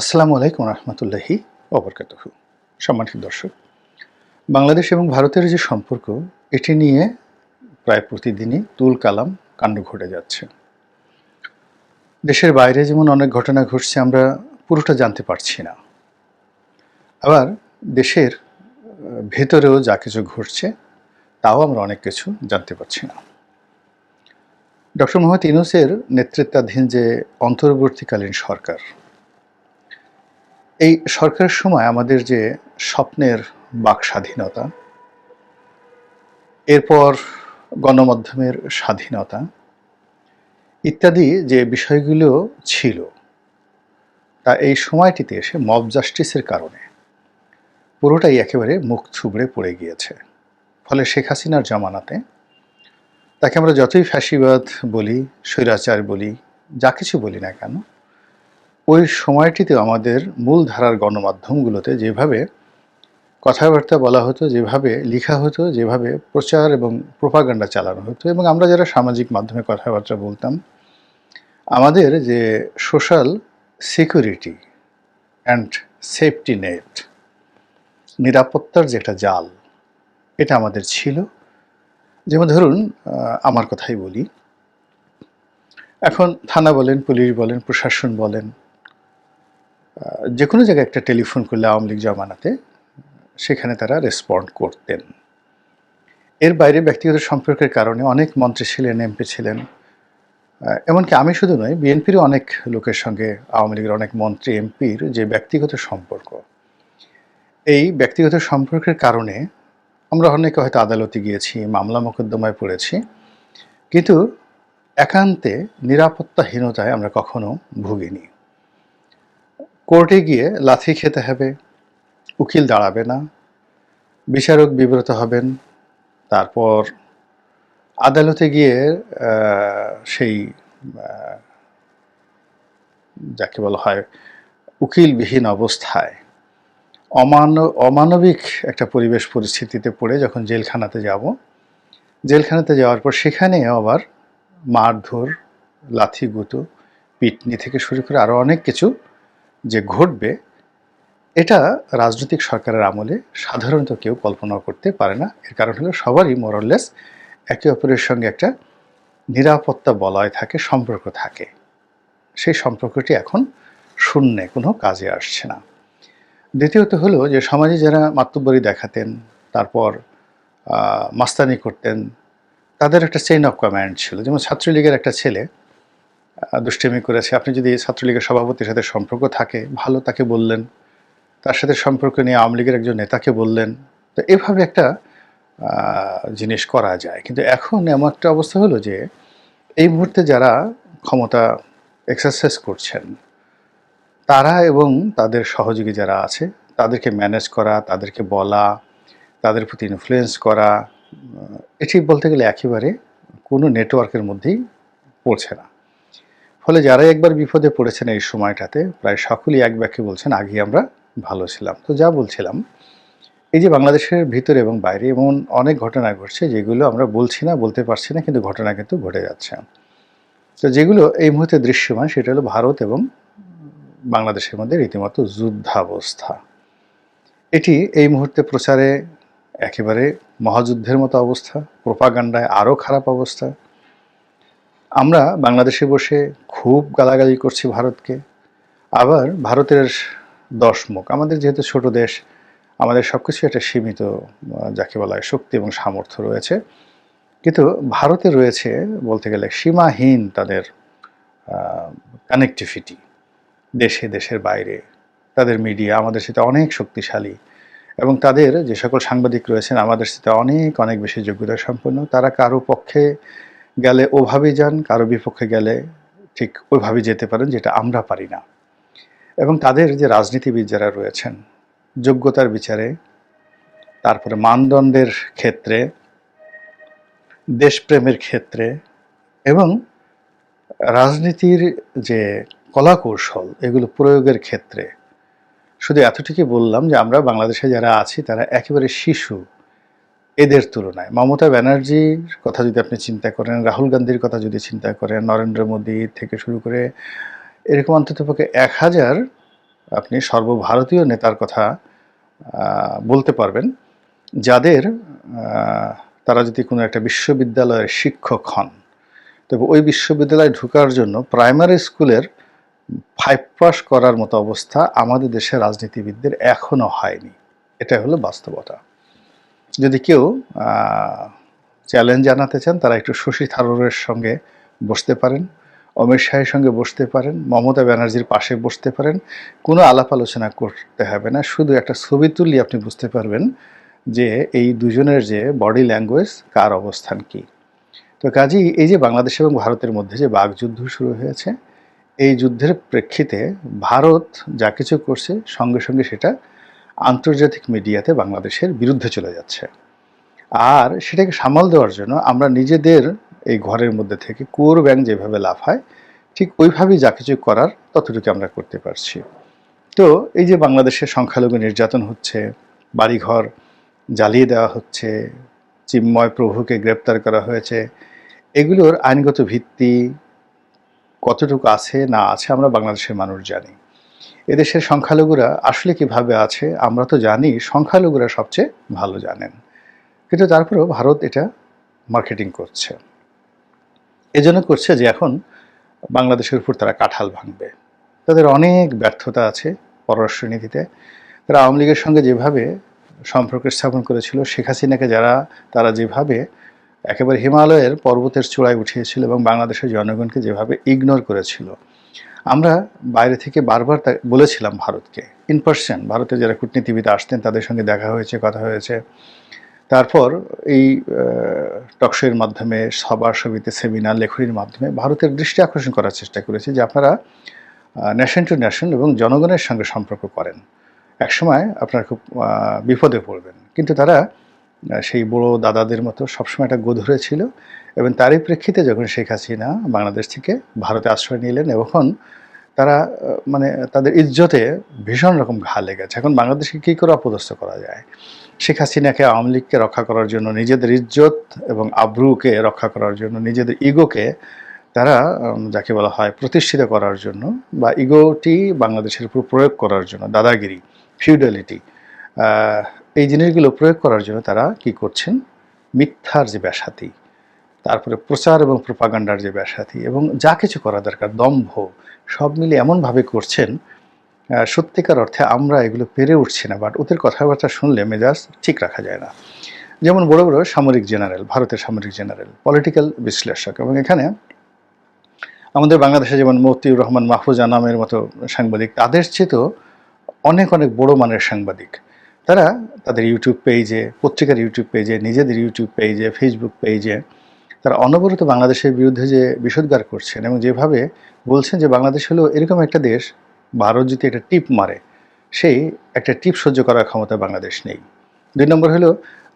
আসসালামু আলাইকুম রহমতুল্লাহি ওবরকাতুহু। সম্মানিত দর্শক, বাংলাদেশ এবং ভারতের যে সম্পর্ক, এটি নিয়ে প্রায় প্রতিদিনই তুল কালাম কাণ্ড ঘটে যাচ্ছে। দেশের বাইরে যেমন অনেক ঘটনা ঘটছে, আমরা পুরোটা জানতে পারছি না। আবার দেশের ভেতরেও যা কিছু ঘটছে, তাও আমরা অনেক কিছু জানতে পারছি না। ডক্টর মোহাম্মদ ইউনূসের নেতৃত্বাধীন যে অন্তর্বর্তীকালীন সরকার, এই সরকারের সময় আমাদের যে স্বপ্নের বাক স্বাধীনতা, এরপর গণমাধ্যমের স্বাধীনতা ইত্যাদি যে বিষয়গুলো ছিল, তা এই সময়টিতে এসে মব জাস্টিসের কারণে পুরোটাই একেবারে মুখ থুবড়ে পড়ে গিয়েছে। ফলে শেখ হাসিনার জামানাতে তাকে আমরা যতই ফ্যাসিবাদ বলি, স্বৈরাচার বলি, যা কিছু বলি না কেন, ওই সময়টিতেও আমাদের মূল ধারার গণমাধ্যমগুলোতে যেভাবে কথাবার্তা বলা হতো, যেভাবে লেখা হতো, যেভাবে প্রচার এবং প্রোপাগান্ডা চালানো হতো, এবং আমরা যারা সামাজিক মাধ্যমে কথাবার্তা বলতাম, আমাদের যে social security and safety net, নিরাপত্তার যে একটা জাল, এটা আমাদের ছিল। যেমন ধরুন, আমার কথাই বলি, এখন থানা বলেন, পুলিশ বলেন, প্রশাসন বলেন, যে কোনো জায়গায় একটা টেলিফোন করলে আওয়ামী লীগ জমানাতে সেখানে তারা রেসপন্ড করতেন। এর বাইরে ব্যক্তিগত সম্পর্কের কারণে অনেক মন্ত্রী ছিলেন, এমপি ছিলেন, এমনকি আমি শুধু নয়, বিএনপিরও অনেক লোকের সঙ্গে আওয়ামী লীগের অনেক মন্ত্রী এমপির যে ব্যক্তিগত সম্পর্ক, এই ব্যক্তিগত সম্পর্কের কারণে আমরা অনেকে হয়তো আদালতে গিয়েছি, মামলা মোকদ্দমায় পড়েছি, কিন্তু একান্তে নিরাপত্তাহীনতায় আমরা কখনো ভুগিনি। কোর্টে গিয়ে লাথি খেতে হবে, উকিল দাঁড়াবে না, বিচারক বিব্রত হবেন, তারপর আদালতে গিয়ে সেই যাকে বলা হয় উকিলবিহীন অবস্থায় অমানবিক একটা পরিবেশ পরিস্থিতিতে পড়ে যখন জেলখানাতে যাব, জেলখানাতে যাওয়ার পর সেখানে আবার মারধর, লাথিগুঁতো, পিটনি থেকে শুরু করে আরও অনেক কিছু যে ঘটবে, এটা রাজনৈতিক সরকারের আমলে সাধারণত কেউ কল্পনা করতে পারে না। এর কারণ হলো সবারই মোরলেস একে অপরের সঙ্গে একটা নিরাপত্তা বলয় থাকে, সম্পর্ক থাকে। সেই সম্পর্কটি এখন শূন্যে, কোনো কাজে আসছে না। দ্বিতীয়ত হলো যে সমাজে যারা মাতব্বরি দেখাতেন, তারপর মাস্তানি করতেন, তাদের একটা চেইন অফ কমান্ড ছিল। যেমন ছাত্রলীগের একটা ছেলে দুষ্টামি করেছে, আপনি যদি ছাত্রলীগের সভাপতির সাথে সম্পর্ক থাকে ভালো, তাকে বললেন, তার সাথে সম্পর্ক নিয়ে আওয়ামী লীগের একজন নেতাকে বললেন, তো এভাবে একটা জিনিস করা যায়। কিন্তু এখন এমন একটা অবস্থা হলো যে এই মুহূর্তে যারা ক্ষমতা এক্সারসাইজ করছেন, তারা এবং তাদের সহযোগী যারা আছে, তাদেরকে ম্যানেজ করা, তাদেরকে বলা, তাদের প্রতি ইনফ্লুয়েন্স করা, এটি বলতে গেলে একেবারে কোনো নেটওয়ার্কের মধ্যেই পড়ছে না। ফলে যারা একবার বিপদে পড়েছেন এই সময়টাতে, প্রায় সকলেই এক বাক্যে বলছেন, আগে আমরা ভালো ছিলাম। তো যা বলছিলাম, এই যে বাংলাদেশের ভিতরে এবং বাইরে এমন অনেক ঘটনা ঘটছে যেগুলো আমরা বলছি না, বলতে পারছি না, কিন্তু ঘটনা কিন্তু ঘটে যাচ্ছে। তো যেগুলো এই মুহূর্তে দৃশ্যমান, সেটা হলো ভারত এবং বাংলাদেশের মধ্যে রীতিমতো যুদ্ধাবস্থা। এটি এই মুহূর্তে প্রচারে একেবারে মহাযুদ্ধের মতো অবস্থা, প্রোপাগান্ডায় আরও খারাপ অবস্থা। আমরা বাংলাদেশে বসে খুব গালাগালি করছি ভারতকে, আবার ভারতের দশমুখ, আমাদের যেহেতু ছোট দেশ, আমাদের সব কিছু একটা সীমিত যাকে বলা হয় শক্তি এবং সামর্থ্য রয়েছে, কিন্তু ভারতে রয়েছে বলতে গেলে সীমাহীন তাদের কানেকটিভিটি, দেশে দেশের বাইরে। তাদের মিডিয়া আমাদের সাথে অনেক শক্তিশালী, এবং তাদের যে সকল সাংবাদিক রয়েছেন আমাদের সাথে অনেক অনেক বেশি যোগ্যতা সম্পন্ন। তারা কারো পক্ষে গেলে ওভাবেই যান, কারো বিপক্ষে গেলে ঠিক ওইভাবেই যেতে পারেন, যেটা আমরা পারি না। এবং তাদের যে রাজনীতিবিদ যারা রয়েছেন, যোগ্যতার বিচারে, তারপরে মানদণ্ডের ক্ষেত্রে, দেশপ্রেমের ক্ষেত্রে এবং রাজনীতির যে কলাকৌশল, এগুলো প্রয়োগের ক্ষেত্রে, শুধু এতটুকুই বললাম যে আমরা বাংলাদেশে যারা আছি তারা একেবারে শিশু এদের তুলনায়। মমতা ব্যানার্জির কথা যদি আপনি চিন্তা করেন, রাহুল গান্ধীর কথা যদি চিন্তা করেন, নরেন্দ্র মোদী থেকে শুরু করে এরকম অন্ততপক্ষে 1000 আপনি সর্বভারতীয় নেতার কথা বলতে পারবেন, যাদের তারা যদি কোনো একটা বিশ্ববিদ্যালয়ের শিক্ষক হন, তবে ওই বিশ্ববিদ্যালয়ে ঢোকার জন্য প্রাইমারি স্কুলের 5 পাস করার মতো অবস্থা আমাদের দেশের রাজনীতিবিদদের এখনো হয়নি। এটা হলো বাস্তবতা। যদি কেউ চ্যালেঞ্জ জানাতে চান, তারা একটু শশী থারুরের সঙ্গে বসতে পারেন, অমিত শাহের সঙ্গে বসতে পারেন, মমতা ব্যানার্জির পাশে বসতে পারেন। কোনো আলাপ আলোচনা করতে হবে না, শুধু একটা ছবি তুললে আপনি বুঝতে পারবেন যে এই দুজনের যে বডি ল্যাঙ্গুয়েজ, কার অবস্থান কি। তো কাজেই এই যে বাংলাদেশ এবং ভারতের মধ্যে যে বাকযুদ্ধ শুরু হয়েছে, এই যুদ্ধের প্রেক্ষিতে ভারত যা কিছু করছে সঙ্গে সঙ্গে সেটা আন্তর্জাতিক মিডিয়াতে বাংলাদেশের বিরুদ্ধে চলে যাচ্ছে। আর সেটাকে সামাল দেওয়ার জন্য আমরা নিজেদের এই ঘরের মধ্যে থেকে কুয়োর ব্যাঙ যেভাবে লাফায়, ঠিক ওইভাবেই যা কিছু করার ততটুকু আমরা করতে পারছি। তো এই যে বাংলাদেশের সংখ্যালঘু নির্যাতন হচ্ছে, বাড়িঘর জ্বালিয়ে দেওয়া হচ্ছে, চিন্ময় প্রভুকে গ্রেপ্তার করা হয়েছে, এগুলোর আইনগত ভিত্তি কতটুকু আছে না আছে আমরা বাংলাদেশের মানুষ জানি। এদেশের সংখ্যালঘুরা আসলে কিভাবে আছে আমরা তো জানি, সংখ্যালঘুরা সবচেয়ে ভালো জানেন। কিন্তু তারপরেও ভারত এটা মার্কেটিং করছে। এজন্য করছে যে এখন বাংলাদেশের উপর তারা কাঁঠাল ভাঙবে। তাদের অনেক ব্যর্থতা আছে পররাষ্ট্রনীতিতে। তারা আওয়ামী লীগের সঙ্গে যেভাবে সম্পর্ক স্থাপন করেছিল, শেখ হাসিনাকে তারা যেভাবে একেবারে হিমালয়ের পর্বতের চূড়ায় উঠিয়েছিল এবং বাংলাদেশের জনগণকে যেভাবে ইগনোর করেছিল, আমরা বাইরে থেকে বারবার বলেছিলাম ভারতকে, ইন পার্সন ভারতে যারা কূটনীতিবিদ আসতেন তাদের সঙ্গে দেখা হয়েছে, কথা হয়েছে। তারপর এই টকশোয়ের মাধ্যমে, সভা-সমিতি, সেমিনার, লেখনীর মাধ্যমে ভারতের দৃষ্টি আকর্ষণ করার চেষ্টা করেছে যে আপনারা নেশন টু নেশন এবং জনগণের সঙ্গে সম্পর্ক করেন, একসময় আপনারা খুব বিপদে পড়বেন। কিন্তু তারা সেই বড় দাদাদের মতো সবসময় একটা গোধরে ছিল এবং তারই প্রেক্ষিতে যখন শেখ হাসিনা বাংলাদেশ থেকে ভারতে আশ্রয় নিলেন, এখন তারা মানে তাদের ইজ্জতে ভীষণ রকম ঘা লেগেছে। এখন বাংলাদেশকে কী করে অপদস্থ করা যায়, শেখ হাসিনাকে, আওয়ামী লীগকে রক্ষা করার জন্য, নিজেদের ইজ্জত এবং আব্রুকে রক্ষা করার জন্য, নিজেদের ইগোকে তারা যাকে বলা হয় প্রতিষ্ঠিত করার জন্য, বা ইগোটি বাংলাদেশের উপর প্রয়োগ করার জন্য, দাদাগিরি, ফিউডালিটি, এই জিনিসগুলো প্রয়োগ করার জন্য তারা কি করছেন, মিথ্যার যে ব্যাসাতি, তারপরে প্রচার এবং প্রোপাগান্ডার যে ব্যাসাতি, এবং যা কিছু করা দরকার, দম্ভ, সব মিলে এমনভাবে করছেন সত্যিকার অর্থে আমরা এগুলো পেরে উঠছি না। বাট ওদের কথাবার্তা শুনলে মেজাজ ঠিক রাখা যায় না। যেমন বড় বড় সামরিক জেনারেল, ভারতের সামরিক জেনারেল, পলিটিক্যাল বিশ্লেষক, এবং এখানে আমাদের বাংলাদেশে যেমন মতিউর রহমান মাহফুজা নামের মতো সাংবাদিক, তাদের চেয়েও অনেক অনেক বড় মানের সাংবাদিক, তারা তাদের ইউটিউব পেজে, পত্রিকার ইউটিউব পেজে, নিজেদের ইউটিউব পেজে, ফেসবুক পেজে তারা অনবরত বাংলাদেশের বিরুদ্ধে যে বিষোদ্গার করছেন এবং যেভাবে বলছেন যে বাংলাদেশ হলো এরকম একটা দেশ, ভারত যদি একটা টিপ মারে, সেই একটা টিপ সহ্য করার ক্ষমতা বাংলাদেশ নেই। 2 নম্বর হলো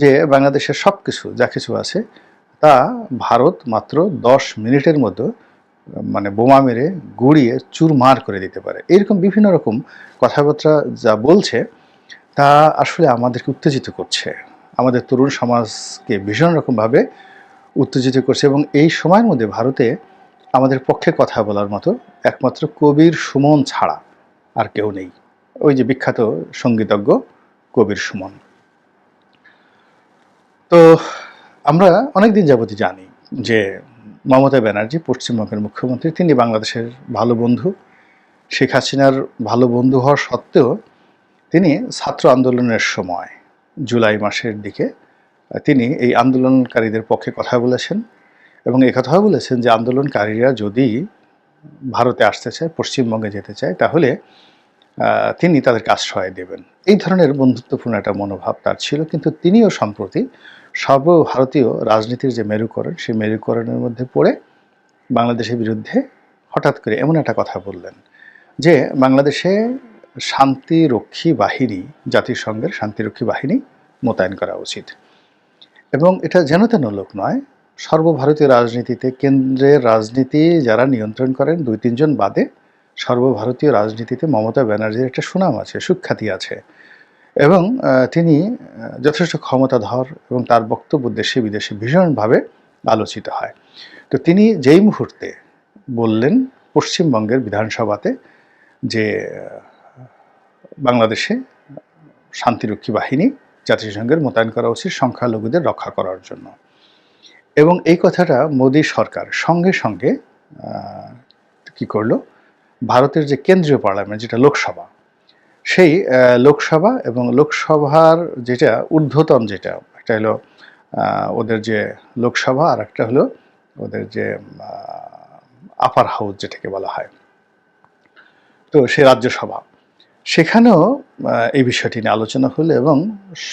যে বাংলাদেশের সব কিছু যা কিছু আছে তা ভারত মাত্র 10 মিনিটের মধ্যে মানে বোমা মেরে গুড়িয়ে চুরমার করে দিতে পারে। এরকম বিভিন্ন রকম কথাবার্তা যা বলছে তা আসলে আমাদেরকে উত্তেজিত করছে, আমাদের তরুণ সমাজকে ভীষণ রকমভাবে উত্তেজিত করছে। এবং এই সময়ের মধ্যে ভারতে আমাদের পক্ষে কথা বলার মতো একমাত্র কবির সুমন ছাড়া আর কেউ নেই। ওই যে বিখ্যাত সঙ্গীতজ্ঞ কবির সুমন। তো আমরা অনেকদিন যাবতই জানি যে মমতা ব্যানার্জি পশ্চিমবঙ্গের মুখ্যমন্ত্রী, তিনি বাংলাদেশের ভালো বন্ধু। শেখ হাসিনার ভালো বন্ধু হওয়া সত্ত্বেও তিনি ছাত্র আন্দোলনের সময় জুলাই মাসের দিকে তিনি এই আন্দোলনকারীদের পক্ষে কথা বলেছেন এবং একথাও বলেছেন যে আন্দোলনকারীরা যদি ভারতে আসতে চায়, পশ্চিমবঙ্গে যেতে চায়, তাহলে তিনি তাদেরকে আশ্রয় দেবেন। এই ধরনের বন্ধুত্বপূর্ণ একটা মনোভাব তার ছিল। কিন্তু তিনিও সম্প্রতি সর্বভারতীয় রাজনীতির যে মেরুকরণ, সেই মেরুকরণের মধ্যে পড়ে বাংলাদেশের বিরুদ্ধে হঠাৎ করে এমন একটা কথা বললেন যে বাংলাদেশে শান্তিরক্ষী বাহিনী, জাতিসংঘের শান্তিরক্ষী বাহিনী মোতায়েন করা উচিত। এবং এটা যেন তেন লোক নয়, সর্বভারতীয় রাজনীতিতে কেন্দ্রের রাজনীতি যারা নিয়ন্ত্রণ করেন 2-3 জন বাদে সর্বভারতীয় রাজনীতিতে মমতা ব্যানার্জির একটা সুনাম আছে, সুখ্যাতি আছে, এবং তিনি যথেষ্ট ক্ষমতাধর এবং তার বক্তব্য দেশে বিদেশে ভীষণভাবে আলোচিত হয়। তো তিনি যেই মুহূর্তে বললেন পশ্চিমবঙ্গের বিধানসভাতে যে বাংলাদেশে শান্তিরক্ষী বাহিনী জাতিসংঘের মোতায়েন করা উচিত সংখ্যালঘুদের রক্ষা করার জন্য। এবং এই কথাটা মোদী সরকার সঙ্গে সঙ্গে কি করলো, ভারতের যে কেন্দ্রীয় পার্লামেন্ট যেটা লোকসভা, সেই লোকসভা এবং লোকসভার যেটা ঊর্ধ্বতন যেটা একটা হলো ওদের যে লোকসভা আর একটা হলো ওদের যে আপার হাউস যেটাকে বলা হয়, তো সে রাজ্যসভা, সেখানেও এই বিষয়টি নিয়ে আলোচনা হলো এবং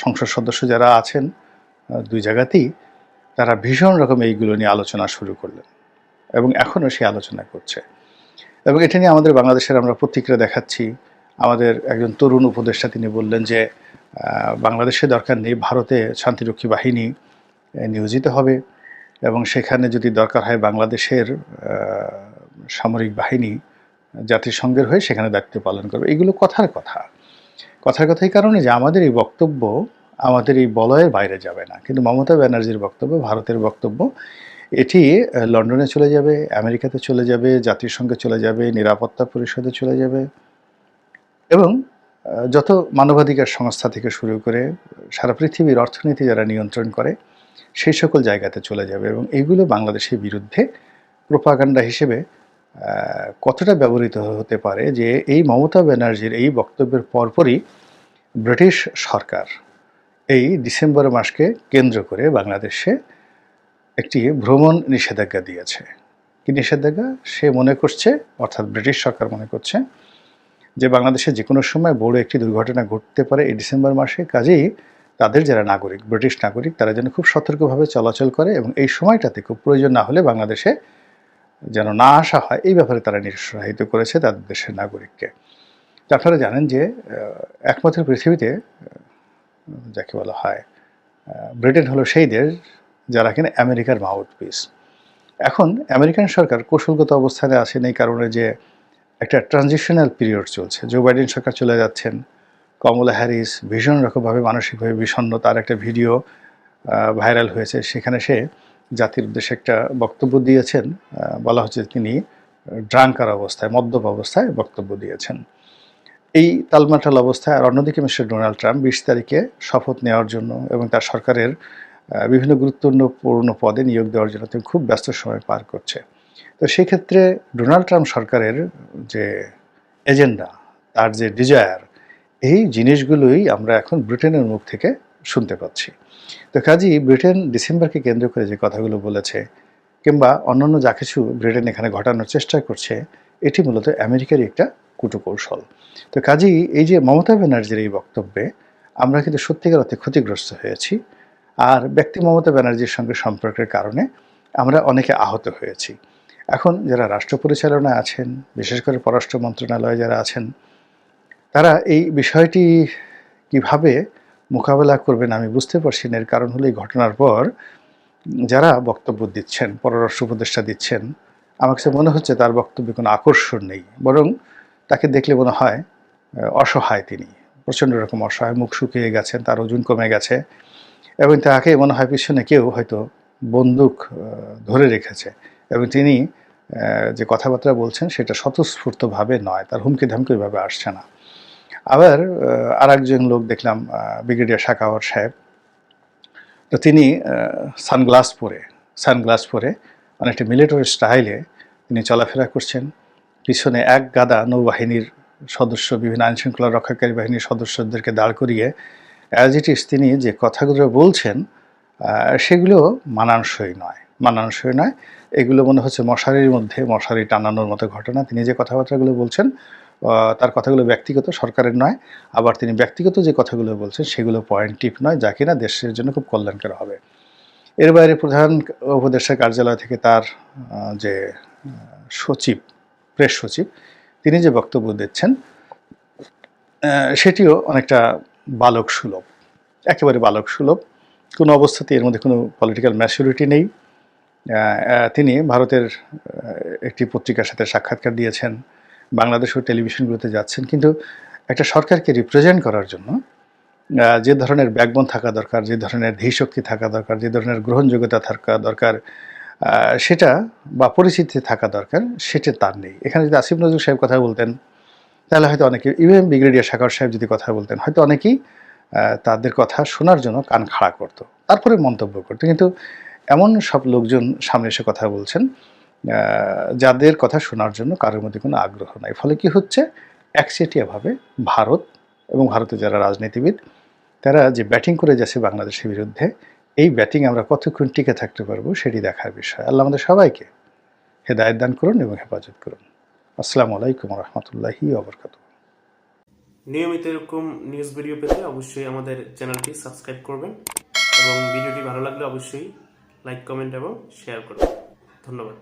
সংসদ সদস্য যারা আছেন দুই জায়গাতেই তারা ভীষণ রকম এইগুলো নিয়ে আলোচনা শুরু করলেন এবং এখনও সে আলোচনা করছে। এবং এটা নিয়ে আমাদের বাংলাদেশের আমরা প্রতিক্রিয়া দেখাচ্ছি। আমাদের একজন তরুণ উপদেষ্টা তিনি বললেন যে বাংলাদেশে দরকার নেই, ভারতে শান্তিরক্ষী বাহিনী নিয়োজিত হবে এবং সেখানে যদি দরকার হয় বাংলাদেশের সামরিক বাহিনী জাতিসংঘের হয়ে সেখানে দায়িত্ব পালন করবে। এগুলো কথার কথা এই কারণে যে আমাদের এই বক্তব্য আমাদের এই বলয়ের বাইরে যাবে না, কিন্তু মমতা ব্যানার্জির বক্তব্য, ভারতের বক্তব্য, এটি লন্ডনে চলে যাবে, আমেরিকাতে চলে যাবে, জাতিসংঘে চলে যাবে, নিরাপত্তা পরিষদে চলে যাবে এবং যত মানবাধিকার সংস্থা থেকে শুরু করে সারা পৃথিবীর অর্থনীতি যারা নিয়ন্ত্রণ করে সেই সকল জায়গাতে চলে যাবে। এবং এইগুলো বাংলাদেশের বিরুদ্ধে প্রোপাগান্ডা হিসেবে কতটা ব্যবহৃত হতে পারে যে এই মমতা ব্যানার্জির এই বক্তব্যের পরপরই ব্রিটিশ সরকার এই ডিসেম্বর মাসকে কেন্দ্র করে বাংলাদেশে একটি ভ্রমণ নিষেধাজ্ঞা দিয়েছে। কি নিষেধাজ্ঞা? সে মনে করছে, অর্থাৎ ব্রিটিশ সরকার মনে করছে যে বাংলাদেশে যে কোনো সময় বড় একটি দুর্ঘটনা ঘটতে পারে এই ডিসেম্বর মাসে, কাজেই তাদের যারা নাগরিক, ব্রিটিশ নাগরিক, তারা যেন খুব সতর্কভাবে চলাচল করে এবং এই সময়টাতে খুব প্রয়োজন না হলে বাংলাদেশে যেন না আসা হয়, এই ব্যাপারে তারা নিরুৎসাহিত করেছে তাদের দেশের নাগরিককে। তো আপনারা জানেন যে একমাত্র পৃথিবীতে যাকে বলা হয় ব্রিটেন হলো সেই দেশ যারা কিনা আমেরিকার মাউথপিস। এখন আমেরিকান সরকার কৌশলগত অবস্থানে আসেন এই কারণে যে একটা ট্রানজিশনাল পিরিয়ড চলছে। জো বাইডেন সরকার চলে যাচ্ছেন, কমলা হ্যারিস ভীষণ রকমভাবে মানসিকভাবে বিষণ্ণ, তার একটা ভিডিও ভাইরাল হয়েছে, সেখানে সে জাতির উদ্দেশ্যে একটা বক্তব্য দিয়েছেন, বলা হচ্ছে তিনি ড্রাঙ্কার অবস্থায়, মদ্যপ অবস্থায় বক্তব্য দিয়েছেন। এই তালমাটাল অবস্থায় আর অন্যদিকে মিস্টার ডোনাল্ড ট্রাম্প 20 তারিখে শপথ নেওয়ার জন্য এবং তার সরকারের বিভিন্ন গুরুত্বপূর্ণ পদে নিয়োগ দেওয়ার জন্য তিনি খুব ব্যস্ত সময় পার করছে। তো সেই ক্ষেত্রে ডোনাল্ড ট্রাম্প সরকারের যে এজেন্ডা, তার যে ডিজায়ার, এই জিনিসগুলোই আমরা এখন ব্রিটেনের মুখ থেকে শুনতে পাচ্ছি। তো কাজেই ব্রিটেন ডিসেম্বরকে কেন্দ্র করে যে কথাগুলো বলেছে কিংবা অন্যান্য যা কিছু ব্রিটেন এখানে ঘটানোর চেষ্টা করছে, এটি মূলত আমেরিকারই একটা কূটকৌশল। তো কাজেই এই যে মমতা ব্যানার্জির এই বক্তব্যে আমরা কিন্তু সত্যিকার অর্থে ক্ষতিগ্রস্ত হয়েছি, আর ব্যক্তি মমতা ব্যানার্জির সঙ্গে সম্পর্কের কারণে আমরা অনেকে আহত হয়েছি। এখন যারা রাষ্ট্র পরিচালনায় আছেন, বিশেষ করে পররাষ্ট্র মন্ত্রণালয়ে যারা আছেন, তারা এই বিষয়টি কিভাবে মোকাবেলা করবেন আমি বুঝতে পারছি না। এর কারণ হলো এই ঘটনার পর যারা বক্তব্য দিচ্ছেন, পররাষ্ট্র উপদেষ্টা দিচ্ছেন, আমার কাছে মনে হচ্ছে তার বক্তব্যে কোনো আকর্ষণ নেই, বরং তাকে দেখলে মনে হয় অসহায়, তিনি প্রচণ্ড রকম অসহায়, মুখ শুকিয়ে গেছেন, তার ওজন কমে গেছে এবং তাকে মনে হয় পিছনে কেউ হয়তো বন্দুক ধরে রেখেছে এবং তিনি যে কথাবার্তা বলছেন সেটা স্বতঃস্ফূর্তভাবে নয়, তার হুমকি ধামকি ওইভাবে আসছে না। আবার আর একজন লোক দেখলাম, ব্রিগেডিয়ার সাখাওয়াত সাহেব, তো তিনি সানগ্লাস পরে অনেকটা মিলিটারি স্টাইলে তিনি চলাফেরা করছেন। পিছনে এক গাদা নৌবাহিনীর সদস্য, বিভিন্ন আইনশৃঙ্খলা রক্ষাকারী বাহিনীর সদস্যদেরকে দাঁড় করিয়ে অ্যাজ ইট ইজ তিনি যে কথাগুলো বলছেন সেগুলো মানানসই নয়। এগুলো মনে হচ্ছে মশারির মধ্যে মশারি টানানোর মতো ঘটনা। তিনি যে কথাবার্তাগুলো বলছেন তার কথাগুলো ব্যক্তিগত, সরকারের নয়। আবার তিনি ব্যক্তিগত যে কথাগুলো বলছেন সেগুলো পয়েন্টিভ নয়, যা কিনা দেশের জন্য খুব কল্যাণকর হবে। এর বাইরে প্রধান উপদেষ্টার কার্যালয় থেকে তার যে সচিব, প্রেস সচিব, তিনি যে বক্তব্য দিচ্ছেন সেটিও অনেকটা বালক সুলভ, একেবারে বালক সুলভ। কোনো অবস্থাতে এর মধ্যে কোনো পলিটিক্যাল ম্যাচুরিটি নেই। তিনি ভারতের একটি পত্রিকার সাথে সাক্ষাৎকার দিয়েছেন, বাংলাদেশের টেলিভিশনগুলোতে যাচ্ছেন, কিন্তু একটা সরকারকে রিপ্রেজেন্ট করার জন্য যে ধরনের ব্যাকবোন থাকা দরকার, যে ধরনের ধীশক্তি থাকা দরকার, যে ধরনের গ্রহণযোগ্যতা থাকা দরকার, সেটা বা পরিচিতি থাকা দরকার, সেটা তার নেই। এখানে যদি আসিফ নজরুল সাহেব কথা বলতেন তাহলে হয়তো অনেকে, ইভেন ব্রিগেডিয়ার সাখাওয়াত সাহেব যদি কথা বলতেন, হয়তো অনেকেই তাদের কথা শোনার জন্য কান খাড়া করতো, তারপরে মন্তব্য করতো। কিন্তু এমন সব লোকজন সামনে এসে কথা বলছেন যাদের কথা শোনার জন্য কারোর মধ্যে কোনো আগ্রহ নাই। ফলে কি হচ্ছে, একচেটিয়াভাবে ভারত এবং ভারতের যারা রাজনীতিবিদ তারা যে ব্যাটিং করে যাচ্ছে বাংলাদেশের বিরুদ্ধে, এই ব্যাটিং আমরা কতক্ষণ টিকে থাকতে পারবো সেটি দেখার বিষয়। আল্লাহ আমাদের সবাইকে হেদায়েত দান করুন এবং হেফাজত করুন। আসসালামু আলাইকুম রহমতুল্লাহি ওয়া বারাকাতুহু। নিয়মিত এরকম নিউজ ভিডিও পেতে অবশ্যই আমাদের চ্যানেলটি সাবস্ক্রাইব করবেন এবং ভিডিওটি ভালো লাগলে অবশ্যই লাইক, কমেন্ট এবং শেয়ার করবেন। ধন্যবাদ।